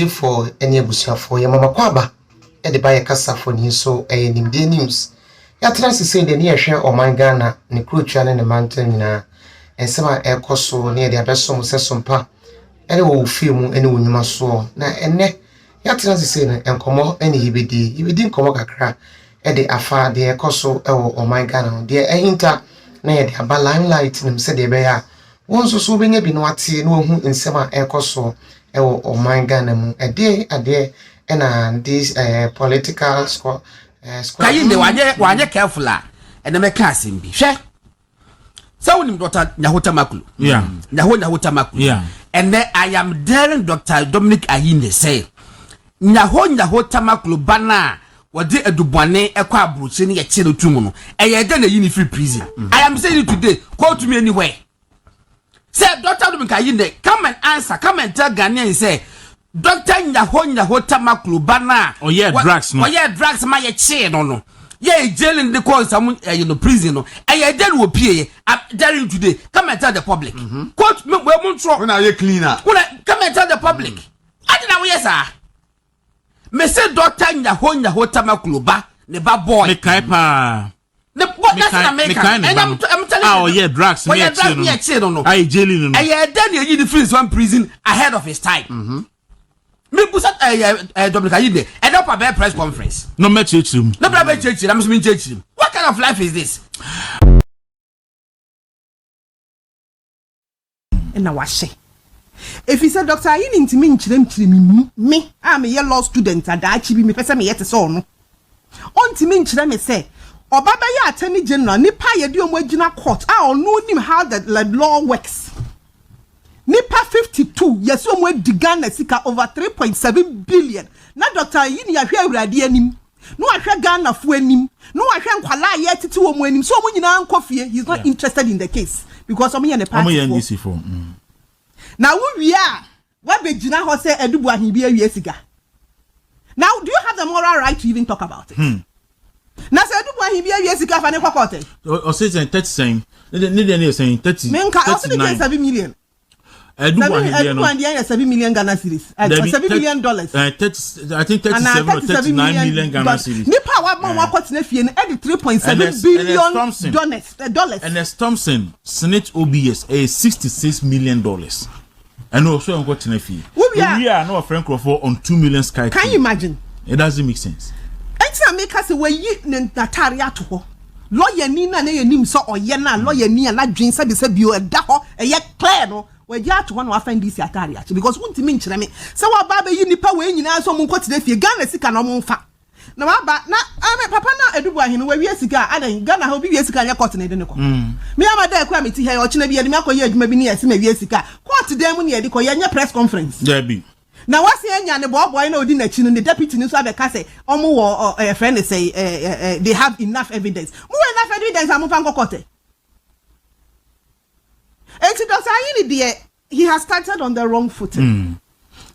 for any abusia for your mama kwaba e de baye kasa for ni so nimde news ya trans say de ne hwe o man Ghana ne krotwa ne mantan nyina ensema ekoso ne de abesom sesompa ene wo film ene wo nyuma so na enne ya trans say ne enkomo ene yibedi enkomo kakra e de afa de ekoso e wo o man Ghana de ehinta na ye de aba limelight nim se de be ya wonso so benye bi no ate no hu ensema ekoso e wo o man Ghana mu ade and this political squad. Kayinde wanye careful and me ka simbi. Hwe. So unim Dr. Nyahota Makulu. Yeah. Nyahota Makulu. Yeah. And then I am daring Dr. Dominic Ayine say Nyahota Makulu bana wade edubwane ekwa abroche ne ye chire tumu no. Eye de na yini free prison. I am saying it today. Call to me anywhere. Say Dr. Dominic Ayine, come and answer. Come and tell Ghanaians say Dr. Nyahota Makulu bana. Oh yeah, drugs no. Oh yeah, drugs ma ye che no. Yeah, jail in the cause some prison no. And you then will pay. I'm telling you today. Come and tell the public. Quote me we montro. When are you cleaner? Come and tell the public. I didn't know yes sir. Me say Dr. Nyahota Makulu ba ne ba boy. Me kai pa. The what that's an American. And I'm telling you. Oh yeah, drugs me che no. I jailing no. And you then you the freeze one prison ahead of his time. Me pusat Dominic Ayine and up a press conference. No me church him. No private church. I'm mean church. What kind of life is this? And I say, if he said Dr. Ayine into me, I'm a law student and I chibi me person me yet so no. On to me me say, Obaba ya attorney general nipa ye di omwagina court. I don't know how the law works. Nipa 52 yes omwe digana sika over 3.7 billion na Dr. Ayine ya hwe awurade anim no ahwe Ghana fo anim no ahwe nkwala ye tete wo mu anim so omo nyina nkofie he's not interested in the case because omo ye ne party for now we are we be gina ho say edubu ahin bi awie sika. Now do you have the moral right to even talk about it? Na say edubu ahin bi awie sika fa ne kokote o say 30 saying ne saying 30 menka also the 7 million. I do want to 7 million Ghana cedis. $7 million. I think 37 or 39 million Ghana cedis. Nipa wa ma wa kwatena fie no e 3.7 billion dollars. And as Thompson Senate OBS $66 million. And also on kwatena fie. We are no friend for on 2 million sky. Can you imagine? It doesn't make sense. Enti make us we yi nataria to ho. Lawyer ni na ye nim so oye na lawyer ni na dwen se be se bio e da ho e ye clear no. We just want to find this atari because won't mean me. So what Baba you nipa we nyina so mo kwotire fie Ghana sika no mo mfa. Na ba na papa na edubu ahinu we wie sika adan Ghana ho bi wie sika nya court na de ne ko. Me amada kwa meti he o china bi ye me akoye adwuma bi ne yesi me wie sika. Court dem ne ye de ko ye nya press conference. There be. Na wasi enya ne boy na odi na chi no the deputy ni so abeka say omo wo friend say they have enough evidence. Mo enough evidence am fa nkokote. Dr. Ayine he has started on the wrong footing.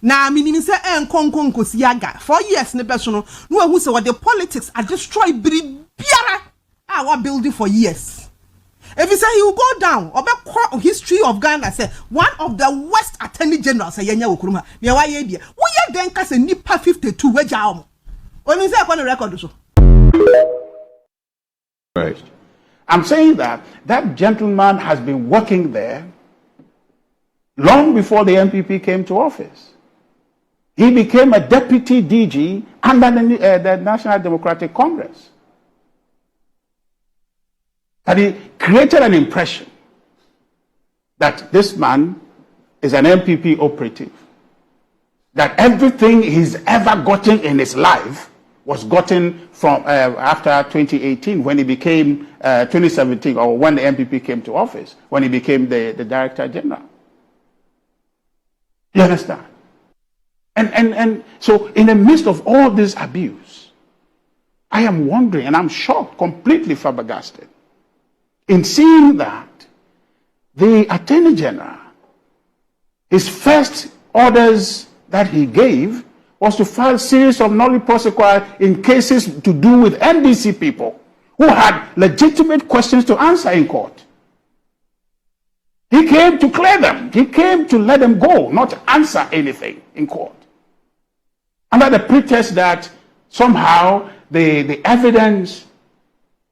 Now, meaning say enkonko siaga 4 years ne personal no who say what the politics are destroyed biara our building for years. If you say he will go down or history of Ghana say one of the worst attorney generals say yenya okuruma me wa ye bia wo ye den ka say nipa 52 weja om onu say akọ record so. Right. I'm saying that gentleman has been working there long before the MPP came to office. He became a deputy DG under the National Democratic Congress. And he created an impression that this man is an MPP operative, that everything he's ever gotten in his life was gotten from after 2018 when he became 2017 or when the MPP came to office, when he became the Director General. You understand? And so in the midst of all this abuse, I am wondering and I'm shocked, completely flabbergasted, in seeing that the Attorney General, his first orders that he gave was to file a series of nolle prosequi in cases to do with NDC people who had legitimate questions to answer in court. He came to clear them. He came to let them go, not answer anything in court. under the pretext that somehow the evidence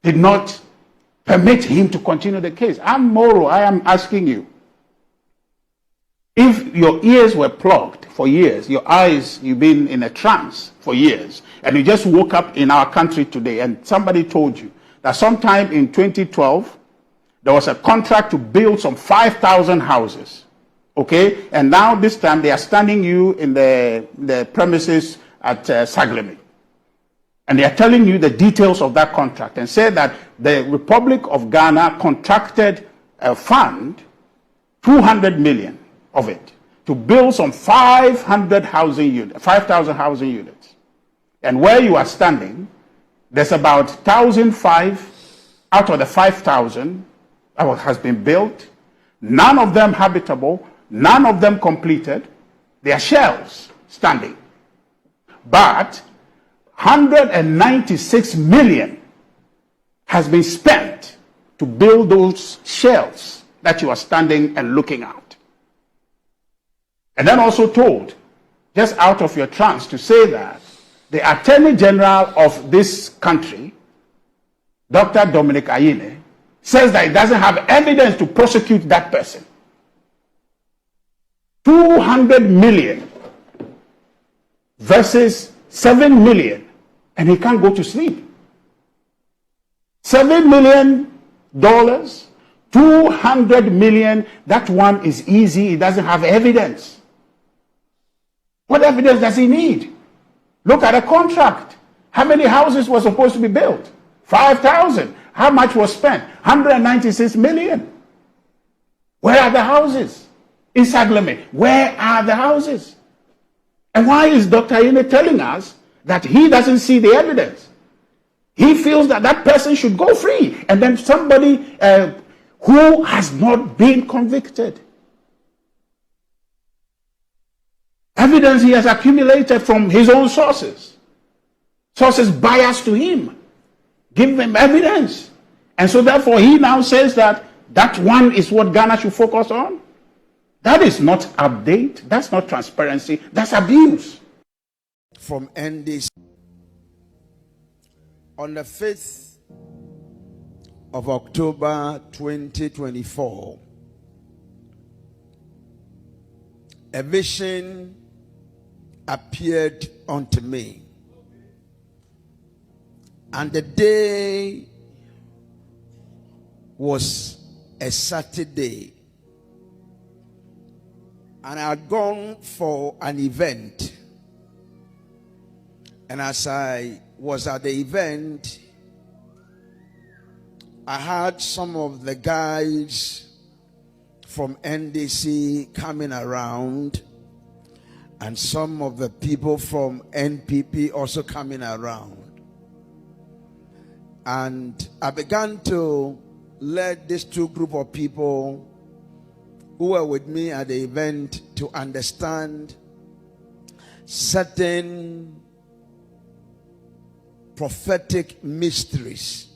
did not permit him to continue the case. Moro, I am asking you, if your ears were plugged for years, your eyes, you've been in a trance for years, and you just woke up in our country today and somebody told you that sometime in 2012, there was a contract to build some 5,000 houses, okay? And now this time they are standing you in the premises at Saglemi. And they are telling you the details of that contract and say that the Republic of Ghana contracted a fund, 200 million of it, to build some 5,000 housing units. And where you are standing, there's about 1,005 out of the 5,000 that has been built. None of them habitable, none of them completed. They are shells standing. But 196 million has been spent to build those shells that you are standing and looking at. And then also told, just out of your trance, to say that the Attorney General of this country, Dr. Ayine, says that he doesn't have evidence to prosecute that person. 200 million versus 7 million, and he can't go to sleep. $7 million, 200 million, that one is easy, he doesn't have evidence. What evidence does he need? Look at a contract. How many houses were supposed to be built? 5,000. How much was spent? 196 million. Where are the houses? In Saglemi, where are the houses? And why is Dr. Ayine telling us that he doesn't see the evidence? He feels that that person should go free, and then somebody who has not been convicted. Evidence he has accumulated from his own sources. Sources biased to him. Give him evidence. And so therefore he now says that that one is what Ghana should focus on. That is not update. That's not transparency. That's abuse. From NDC. On the 5th of October 2024, a vision appeared unto me, and the day was a Saturday, and I had gone for an event, and as I was at the event, I had some of the guys from NDC coming around, and some of the people from NPP also coming around. And I began to let these two group of people who were with me at the event to understand certain prophetic mysteries.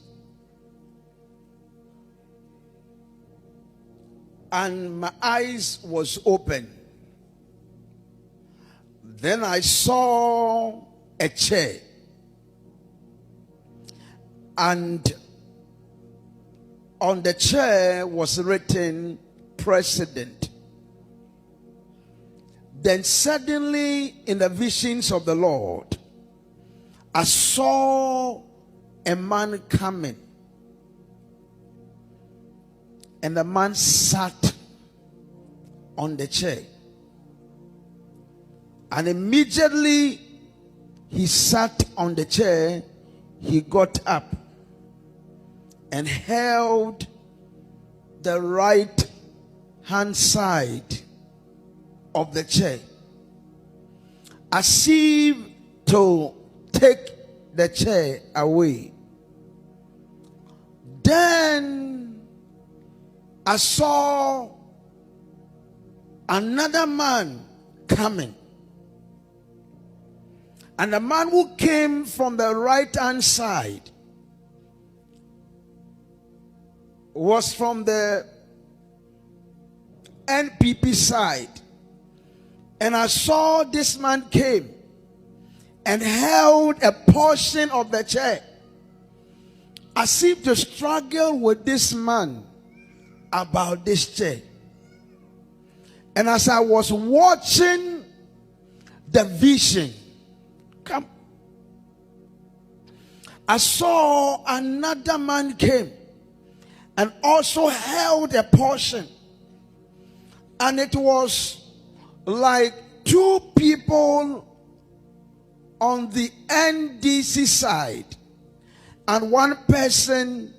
And my eyes was open. Then I saw a chair, and on the chair was written President. Then suddenly in the visions of the Lord, I saw a man coming, and the man sat on the chair. And immediately he sat on the chair, he got up and held the right hand side of the chair as if to take the chair away. Then I saw another man coming. And the man who came from the right hand side was from the NPP side. And I saw this man came. and held a portion of the chair, as if to struggle with this man about this chair. And as I was watching the vision come, I saw another man came and also held a portion. And it was like two people on the NDC side and one person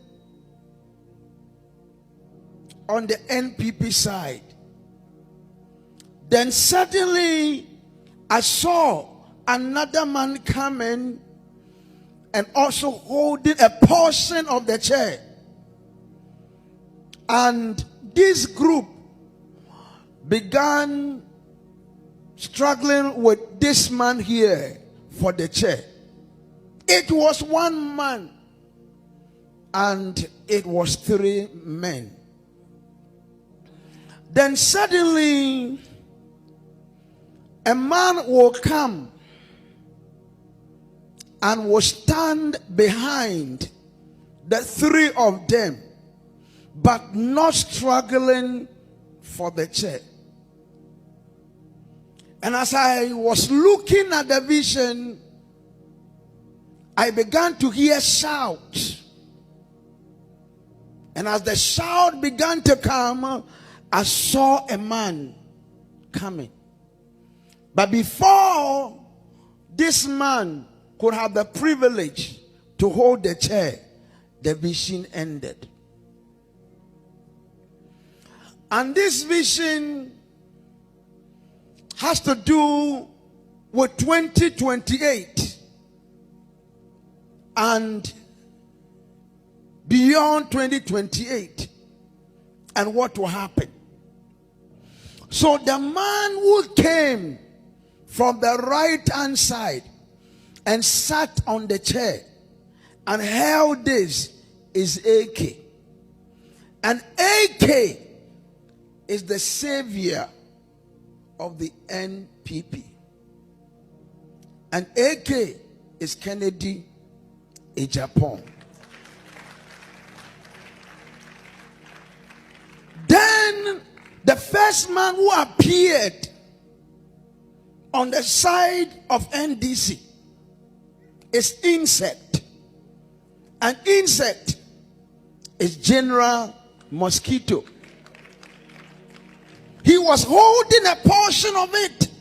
on the NPP side. Then suddenly I saw another man coming and also holding a portion of the chair. And this group began struggling with this man here for the chair. It was one man and it was three men. Then suddenly a man will come and will stand behind the three of them, but not struggling for the chair. And as I was looking at the vision, I began to hear shouts. And as the shout began to come, I saw a man coming. But before this man could have the privilege to hold the chair, the vision ended. And this vision has to do with 2028 and beyond 2028 and what will happen. So the man who came from the right hand side and sat on the chair and held this is AK. And AK is the savior of the NPP. And AK is Kennedy Japan. Then the first man who appeared on the side of NDC is Insect. And Insect is General Mosquito. He was holding a portion of it.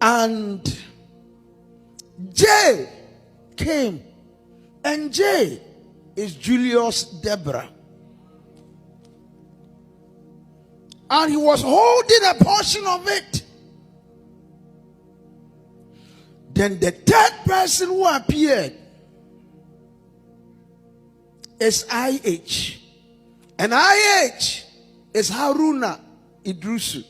And J came. And J is Julius Deborah. And he was holding a portion of it. Then the third person who appeared is IH. And IH is Haruna Idrusu.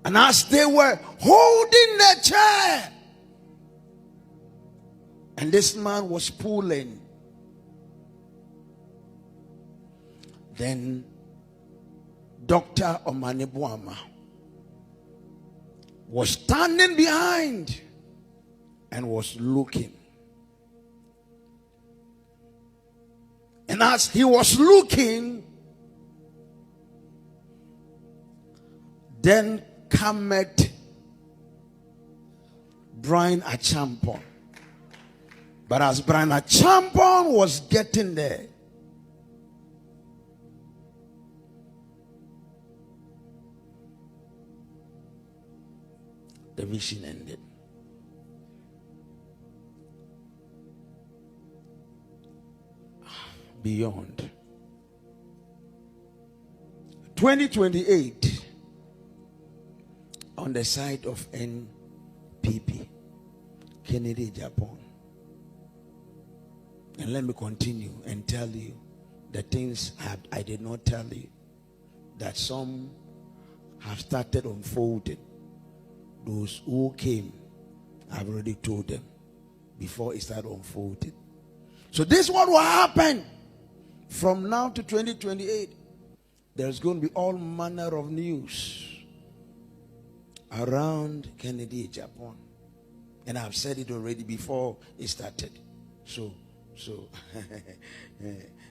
And as they were holding the chair, and this man was pulling, then Dr. Omanibuama was standing behind and was looking. And as he was looking, then cometh Brian Achampon. But as Brian Achampon was getting there, the vision ended. Beyond 2028 on the side of NPP, Kennedy Japan. And let me continue and tell you the things I did not tell you, that some have started unfolding. Those who came, I've already told them before it started unfolding. So this is what will happen from now to 2028. there's going to be all manner of news around Kennedy, Japan. And I've said it already before it started. So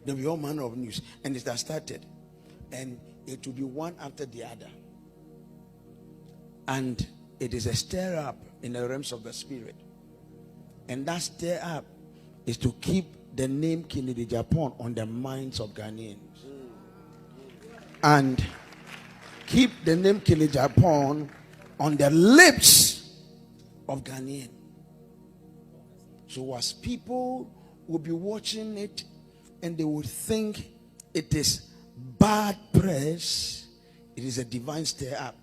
there'll be all manner of news. And it has started. And it will be one after the other. And it is a stir up in the realms of the spirit. And that stir up is to keep the name Kennedy Japan on the minds of Ghanaians. And keep the name Kennedy Japan on the lips of Ghanaians. So as people will be watching it and they will think it is bad press, it is a divine stir up.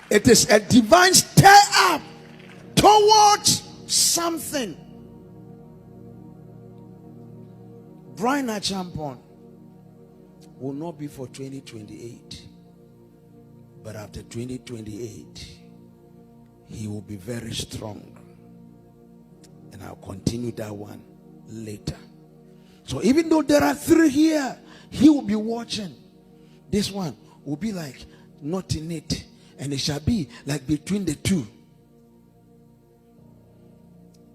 It is a divine stir up towards something. Brian Achampon will not be for 2028, but after 2028 he will be very strong, and I'll continue that one later. So even though there are 3 here, he will be watching. This one will be like not in it, and it shall be like between the two.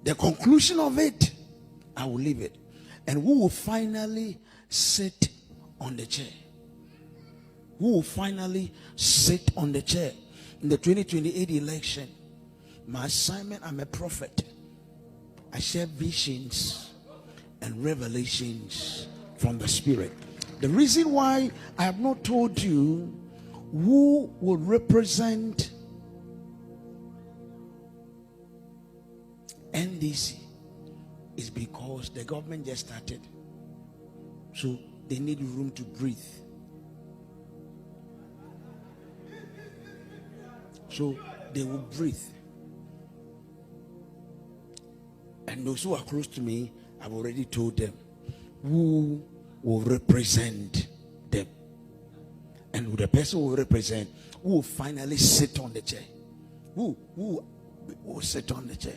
The conclusion of it, I will leave it. And who will finally sit on the chair? Who will finally sit on the chair in the 2028 election? My assignment, I'm a prophet. I share visions and revelations from the Spirit. The reason why I have not told you who will represent NDC is because the government just started. So they need room to breathe. So they will breathe. And those who are close to me, I've already told them who will represent them. And who the person will represent, who will finally sit on the chair. Who will sit on the chair.